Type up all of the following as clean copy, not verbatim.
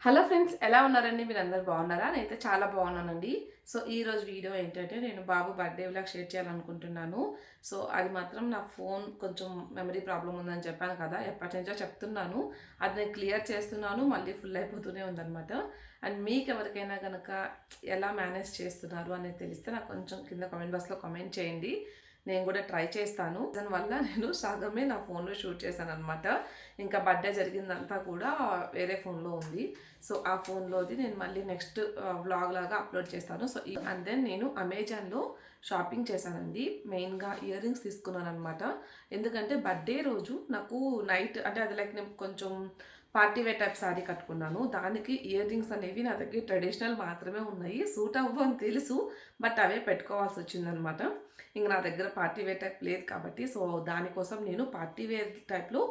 Hello friends, ఎలా ఉన్నారండి? మీరందరూ బాగున్నారా? నేనైతే చాలా బాగున్నానండి. సో ఈరోజు వీడియో ఏంటంటే నేను బాబు బర్త్డే వ్లాగ్ షేర్ చేయాలనుకుంటున్నాను. సో అది మాత్రం నా ఫోన్ కొంచెం మెమరీ ప్రాబ్లమ్ ఉందని చెప్పాను కదా, ఎప్పటి నుంచో చెప్తున్నాను. అది నేను క్లియర్ చేస్తున్నాను, మళ్ళీ ఫుల్ అయిపోతూనే ఉందన్నమాట. అండ్ మీకు ఎవరికైనా కనుక ఎలా మేనేజ్ చేస్తున్నారు అనేది తెలిస్తే నాకు కొంచెం కింద కామెంట్ బాక్స్లో కామెంట్ చేయండి. నేను కూడా ట్రై చేస్తాను. దానివల్ల నేను సగమే నా ఫోన్లో షూట్ చేశాను అనమాట. ఇంకా బర్త్డే జరిగిందంతా కూడా వేరే ఫోన్లో ఉంది. సో ఆ ఫోన్లోది నేను మళ్ళీ నెక్స్ట్ వ్లాగ్ లాగా అప్లోడ్ చేస్తాను. సో అండ్ దెన్ నేను అమెజాన్లో షాపింగ్ చేశానండి. మెయిన్గా ఇయర్ రింగ్స్ తీసుకున్నాను అనమాట. ఎందుకంటే బర్త్డే రోజు నాకు నైట్ అంటే అది లైక్ నేను కొంచెం పార్టీ వేర్ టైప్ శారీ కట్టుకున్నాను. దానికి ఇయర్ రింగ్స్ అనేవి నా దగ్గర ట్రెడిషనల్ మాత్రమే ఉన్నాయి. సూట్ అవ్వని తెలుసు, బట్ అవే పెట్టుకోవాల్సి వచ్చిందనమాట. ఇంక నా దగ్గర పార్టీ వేర్ టైప్ లేదు కాబట్టి సో దానికోసం నేను పార్టీ వేర్ టైప్లో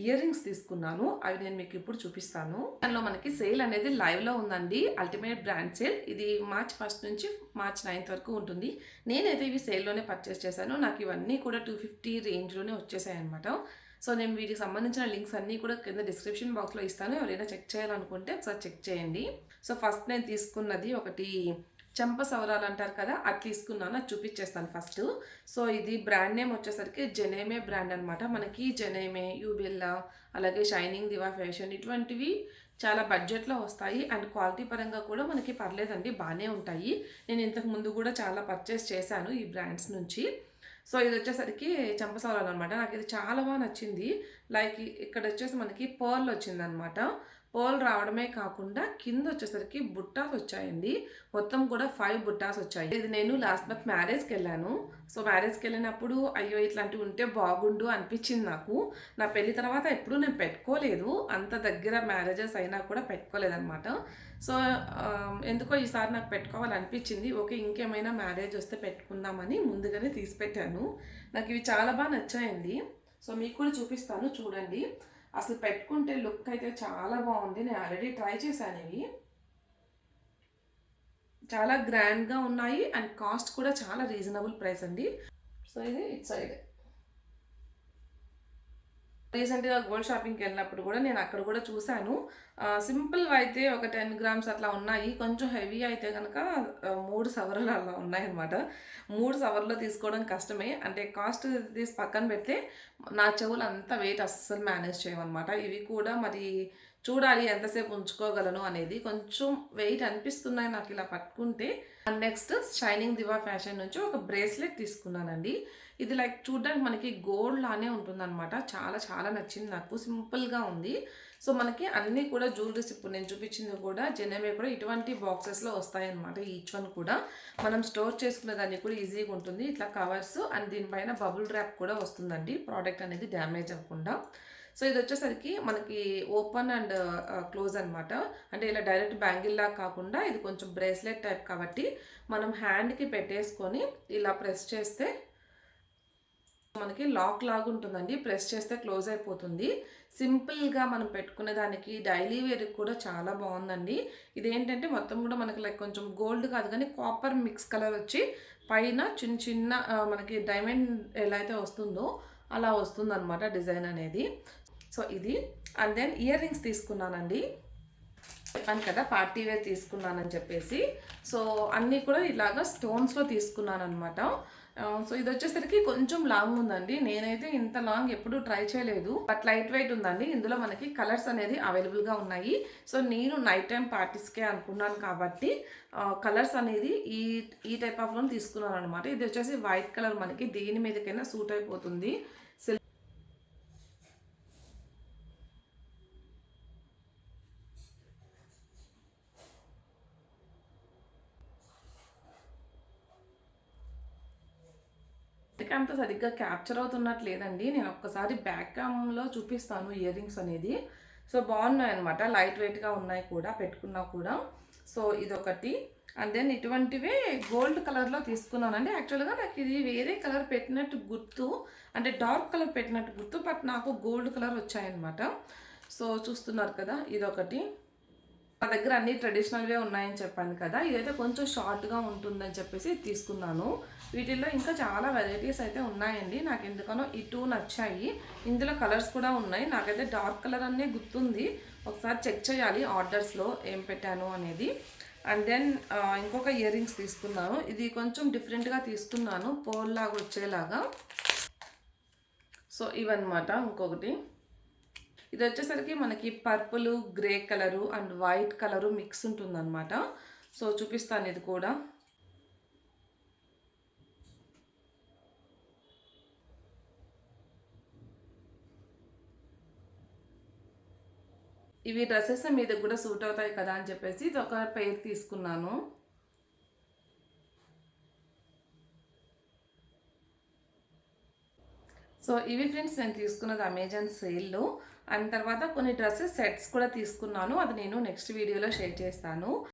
ఇయర్ రింగ్స్ తీసుకున్నాను. అవి నేను మీకు ఇప్పుడు చూపిస్తాను. దానిలో మనకి సేల్ అనేది లైవ్లో ఉందండి. Ultimate brand sale. ఇది మార్చ్ 1 నుంచి మార్చ్ 9 వరకు ఉంటుంది. నేనైతే ఇవి సేల్లోనే పర్చేస్ చేశాను. నాకు ఇవన్నీ కూడా 250 రేంజ్లోనే వచ్చేసాయి అనమాట. సో నేను వీటికి సంబంధించిన లింక్స్ అన్నీ కూడా కింద డిస్క్రిప్షన్ బాక్స్లో ఇస్తాను. ఎవరైనా చెక్ చేయాలనుకుంటే ఒకసారి చెక్ చేయండి. సో ఫస్ట్ నేను తీసుకున్నది ఒకటి చెంప సవరాలు అంటారు కదా, అది తీసుకున్నాను. అది చూపించేస్తాను ఫస్ట్. సో ఇది బ్రాండ్ నేమ్ వచ్చేసరికి జెనేమే బ్రాండ్ అనమాట. మనకి జెనేమే, యూబెల్లా, అలాగే షైనింగ్ దివా ఫ్యాషన్ ఇటువంటివి చాలా బడ్జెట్లో వస్తాయి. అండ్ క్వాలిటీ పరంగా కూడా మనకి పర్లేదండి, బాగానే ఉంటాయి. నేను ఇంతకు ముందు కూడా చాలా పర్చేస్ చేశాను ఈ బ్రాండ్స్ నుంచి. సో ఇది వచ్చేసరికి చెంపసవరాలు అనమాట. నాకు ఇది చాలా బాగా నచ్చింది. లైక్ ఇక్కడ వచ్చేసి మనకి పర్ల్ వచ్చిందనమాట. పర్ల్ రావడమే కాకుండా కింద వచ్చేసరికి బుట్టాస్ వచ్చాయండి. మొత్తం కూడా 5 బుట్టాస్ వచ్చాయి. ఇది నేను లాస్ట్ మంత్ మ్యారేజ్కి వెళ్ళాను. సో మ్యారేజ్కి వెళ్ళినప్పుడు అయ్యో ఇట్లాంటివి ఉంటే బాగుండు అనిపించింది నాకు. నా పెళ్లి తర్వాత ఎప్పుడూ నేను పెట్టుకోలేదు, అంత దగ్గర మ్యారేజెస్ అయినా కూడా పెట్టుకోలేదన్నమాట. సో ఎందుకో ఈసారి నాకు పెట్టుకోవాలనిపించింది. ఓకే, ఇంకేమైనా మ్యారేజ్ వస్తే పెట్టుకుందామని ముందుగానే తీసి పెట్టాను. నాకు ఇవి చాలా బాగా నచ్చాయండి. సో మీకు కూడా చూపిస్తాను, చూడండి. అసలు పెట్టుకుంటే లుక్ అయితే చాలా బాగుంది. నేను ఆల్రెడీ ట్రై చేశాను. ఇవి చాలా గ్రాండ్గా ఉన్నాయి అండ్ కాస్ట్ కూడా చాలా రీజనబుల్ ప్రైస్ అండి. సో ఇది ఇట్ సైడ్. రీసెంట్గా గోల్డ్ షాపింగ్కి వెళ్ళినప్పుడు కూడా నేను అక్కడ కూడా చూశాను. సింపుల్ అయితే ఒక 10 గ్రామ్స్ అట్లా ఉన్నాయి. కొంచెం హెవీ అయితే కనుక 3 సవర్లు అలా ఉన్నాయన్నమాట. 3 సవర్లో తీసుకోవడం కష్టమే. అంటే కాస్ట్ తీసి పక్కన పెడితే నా చెవులు అంత వెయిట్ అస్సలు మేనేజ్ చేయమన్నమాట. ఇవి కూడా మరి చూడాలి ఎంతసేపు ఉంచుకోగలను అనేది. కొంచెం వెయిట్ అనిపిస్తున్నాయి నాకు ఇలా పట్టుకుంటే. And next shining Diva fashion నుంచి ఒక బ్రేస్లెట్ తీసుకున్నానండి. ఇది లైక్ చూడడానికి మనకి గోల్డ్ లానే ఉంటుందన్నమాట. చాలా చాలా నచ్చింది నాకు. సింపుల్గా ఉంది. సో మనకి అన్నీ కూడా జ్యువెలరీస్ ఇప్పుడు నేను చూపించింది కూడా జెనమే కూడా ఇటువంటి బాక్సెస్లో వస్తాయన్నమాట. ఈచ్ వన్ కూడా మనం స్టోర్ చేసుకునే దాన్ని కూడా ఈజీగా ఉంటుంది. ఇట్లా కవర్స్ అండ్ దీనిపైన బబుల్ ర్యాప్ కూడా వస్తుందండి, ప్రోడక్ట్ అనేది డ్యామేజ్ అవ్వకుండా. సో ఇది వచ్చేసరికి మనకి ఓపెన్ అండ్ క్లోజ్ అనమాట. అంటే ఇలా డైరెక్ట్ బ్యాంగిల్ లాగా కాకుండా ఇది కొంచెం బ్రేస్లెట్ టైప్ కాబట్టి మనం హ్యాండ్కి పెట్టేసుకొని ఇలా ప్రెస్ చేస్తే మనకి లాక్ లాగా ఉంటుందండి. ప్రెస్ చేస్తే క్లోజ్ అయిపోతుంది. సింపుల్గా మనం పెట్టుకునే దానికి డైలీ వేర్కి కూడా చాలా బాగుందండి. ఇదేంటంటే మొత్తం కూడా మనకి లైక్ కొంచెం గోల్డ్ కాదు కానీ కాపర్ మిక్స్ కలర్ వచ్చి పైన చిన్న చిన్న మనకి డైమండ్ ఎలా అయితే వస్తుందో అలా వస్తుందన్నమాట డిజైన్ అనేది. సో ఇది. అండ్ దెన్ ఇయర్ రింగ్స్ తీసుకున్నానండి. చెప్పాను కదా పార్టీ వేర్ తీసుకున్నానని చెప్పేసి. సో అన్నీ కూడా ఇలాగా స్టోన్స్లో తీసుకున్నాను అనమాట. సో ఇది వచ్చేసరికి కొంచెం లాంగ్ ఉందండి. నేనైతే ఇంత లాంగ్ ఎప్పుడూ ట్రై చేయలేదు, బట్ లైట్ వెయిట్ ఉందండి. ఇందులో మనకి కలర్స్ అనేది అవైలబుల్గా ఉన్నాయి. సో నేను నైట్ టైం పార్టీస్కే అనుకున్నాను కాబట్టి కలర్స్ అనేది ఈ టైప్ ఆఫ్లో తీసుకున్నాను అనమాట. ఇది వచ్చేసి వైట్ కలర్, మనకి దేని మీదకైనా సూట్ అయిపోతుంది. అంత సరిగ్గా క్యాప్చర్ అవుతున్నట్టు లేదండి. నేను ఒక్కసారి బ్యాక్ క్యామ్లో చూపిస్తాను ఇయర్ రింగ్స్ అనేది. సో బాగున్నాయి అనమాట, లైట్ వెయిట్గా ఉన్నాయి కూడా, పెట్టుకున్నా కూడా. సో ఇదొకటి. అండ్ దెన్ ఇటువంటివే గోల్డ్ కలర్లో తీసుకున్నానండి. యాక్చువల్గా నాకు ఇది వేరే కలర్ పెట్టినట్టు గుర్తు, అంటే డార్క్ కలర్ పెట్టినట్టు గుర్తు, బట్ నాకు గోల్డ్ కలర్ వచ్చాయన్నమాట. సో చూస్తున్నారు కదా, ఇదొకటి. నా దగ్గర అన్ని ట్రెడిషనల్వే ఉన్నాయని చెప్పాను కదా, ఇదైతే కొంచెం షార్ట్గా ఉంటుందని చెప్పేసి తీసుకున్నాను. వీటిల్లో ఇంకా చాలా వెరైటీస్ అయితే ఉన్నాయండి. నాకు ఎందుకనో ఈ 2 నచ్చాయి. ఇందులో కలర్స్ కూడా ఉన్నాయి. నాకైతే డార్క్ కలర్ అనే గుర్తుంది. ఒకసారి చెక్ చేయాలి ఆర్డర్స్లో ఏం పెట్టాను అనేది. అండ్ దెన్ ఇంకొక ఇయర్ రింగ్స్ తీసుకున్నాను. ఇది కొంచెం డిఫరెంట్గా తీసుకున్నాను, పోల్ లాగా వచ్చేలాగా. సో ఇవన్నమాట. ఇంకొకటి ఇది వచ్చేసరికి మనకి purple, grey colour and white colour mix ఉంటుందన్నమాట. సో చూపిస్తాను ఇది కూడా. ఇవి డ్రెస్సెస్ మీద కూడా సూట్ అవుతాయి కదా అని చెప్పేసి ఇది ఒక పెయిర్ తీసుకున్నాను. సో ఇవి ఫ్రెండ్స్ నేను తీసుకున్నది అమెజాన్ సేల్లో. అండ్ తర్వాత కొన్ని డ్రెస్సెస్ సెట్స్ కూడా తీసుకున్నాను, అది నేను నెక్స్ట్ వీడియోలో షేర్ చేస్తాను.